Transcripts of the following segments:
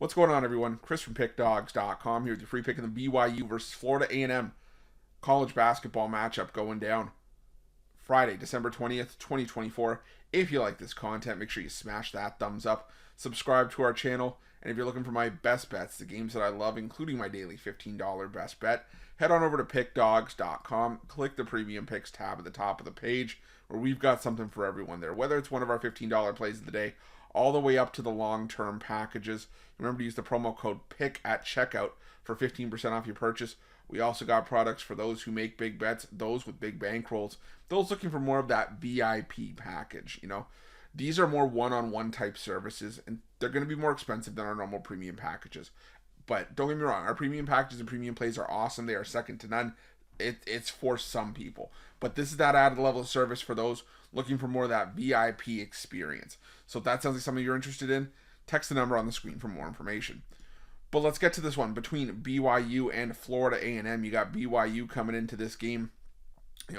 What's going on, everyone? Chris from Pickdawgz.com here with your free pick of the BYU versus Florida A&M college basketball matchup going down Friday, December 20th, 2024. If you like this content, make sure you smash that thumbs up, subscribe to our channel, and if you're looking for my best bets, the games that I love, including my daily $15 best bet, head on over to Pickdawgz.com, click the Premium Picks tab at the top of the page, where we've got something for everyone there, whether it's one of our $15 plays of the day, all the way up to the long-term packages. Remember to use the promo code PICK at checkout for 15% off your purchase. We also got products for those who make big bets, those with big bankrolls, those looking for more of that VIP package. These are more one-on-one type services, and they're going to be more expensive than our normal premium packages. But don't get me wrong, our premium packages and premium plays are awesome. They are second to none. It's for some people. But this is that added level of service for those looking for more of that VIP experience. So if that sounds like something you're interested in, text the number on the screen for more information. But let's get to this one. Between BYU and Florida A&M, you got BYU coming into this game,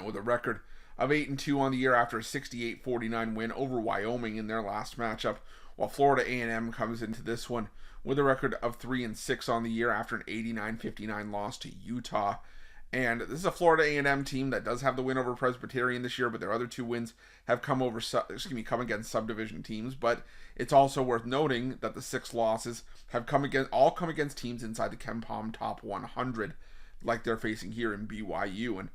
with a record of 8-2 on the year after a 68-49 win over Wyoming in their last matchup, while Florida A&M comes into this one with a record of 3-6 on the year after an 89-59 loss to Utah. And this is a Florida A&M team that does have the win over Presbyterian this year, but their other two wins have come against subdivision teams. But it's also worth noting that the 6 losses have come against teams inside the KenPom top 100, like they're facing here in BYU. And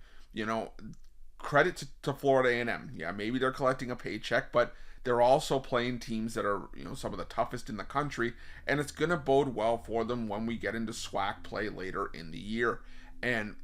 credit to Florida A&M. Yeah, maybe they're collecting a paycheck, but they're also playing teams that are some of the toughest in the country, and it's going to bode well for them when we get into SWAC play later in the year. And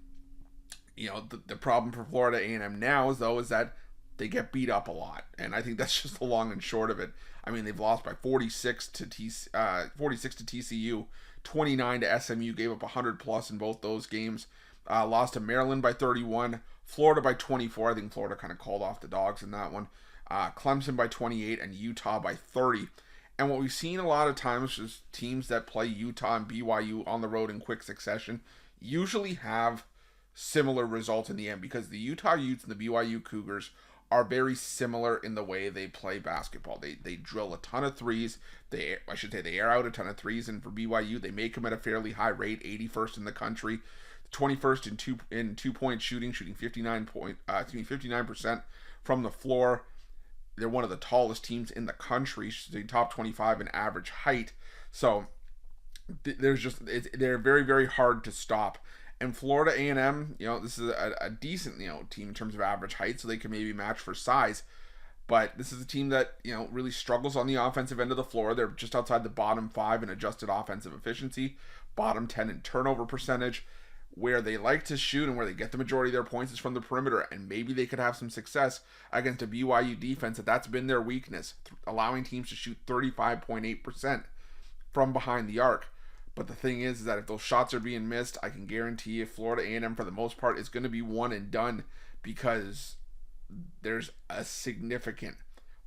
the problem for Florida A&M now is that they get beat up a lot, and I think that's just the long and short of it. I mean, they've lost by 46 to TCU, 29 to SMU, gave up 100 plus in both those games. Lost to Maryland by 31, Florida by 24. I think Florida kind of called off the dogs in that one. Clemson by 28 and Utah by 30. And what we've seen a lot of times is teams that play Utah and BYU on the road in quick succession usually have similar results in the end, because the Utah Utes and the BYU Cougars are very similar in the way they play basketball. They drill a ton of threes. They air out a ton of threes, and for BYU, they make them at a fairly high rate, 81st in the country, 21st in two-point shooting 59% from the floor. They're one of the tallest teams in the country, top 25 in average height. So they're very, very hard to stop. And Florida A&M, this is a decent, team in terms of average height, so they can maybe match for size. But this is a team that, really struggles on the offensive end of the floor. They're just outside the bottom 5 in adjusted offensive efficiency, bottom 10 in turnover percentage. Where they like to shoot and where they get the majority of their points is from the perimeter, and maybe they could have some success against a BYU defense that's been their weakness, allowing teams to shoot 35.8% from behind the arc. But the thing is that if those shots are being missed, I can guarantee you Florida A&M for the most part is going to be one and done, because there's a significant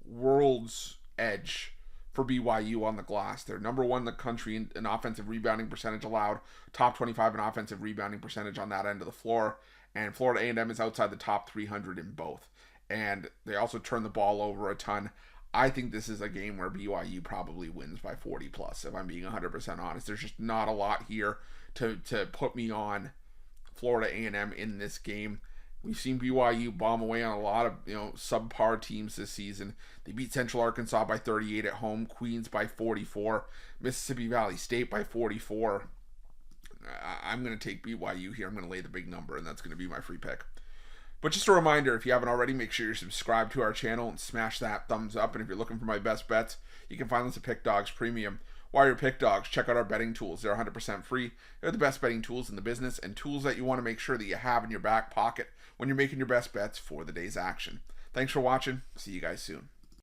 world's edge for BYU on the glass. They're number 1 in the country in offensive rebounding percentage allowed, top 25 in offensive rebounding percentage on that end of the floor, and Florida A&M is outside the top 300 in both. And they also turn the ball over a ton. I think this is a game where BYU probably wins by 40 plus, if I'm being 100% honest. There's just not a lot here to put me on Florida A&M in this game. We've seen BYU bomb away on a lot of subpar teams this season. They beat Central Arkansas by 38 at home, Queens by 44, Mississippi Valley State by 44. I'm going to take BYU here. I'm going to lay the big number, and that's going to be my free pick. But just a reminder, if you haven't already, make sure you're subscribed to our channel and smash that thumbs up. And if you're looking for my best bets, you can find us at Pickdawgz Premium. While you're Pickdawgz, check out our betting tools. They're 100% free. They're the best betting tools in the business, and tools that you want to make sure that you have in your back pocket when you're making your best bets for the day's action. Thanks for watching. See you guys soon.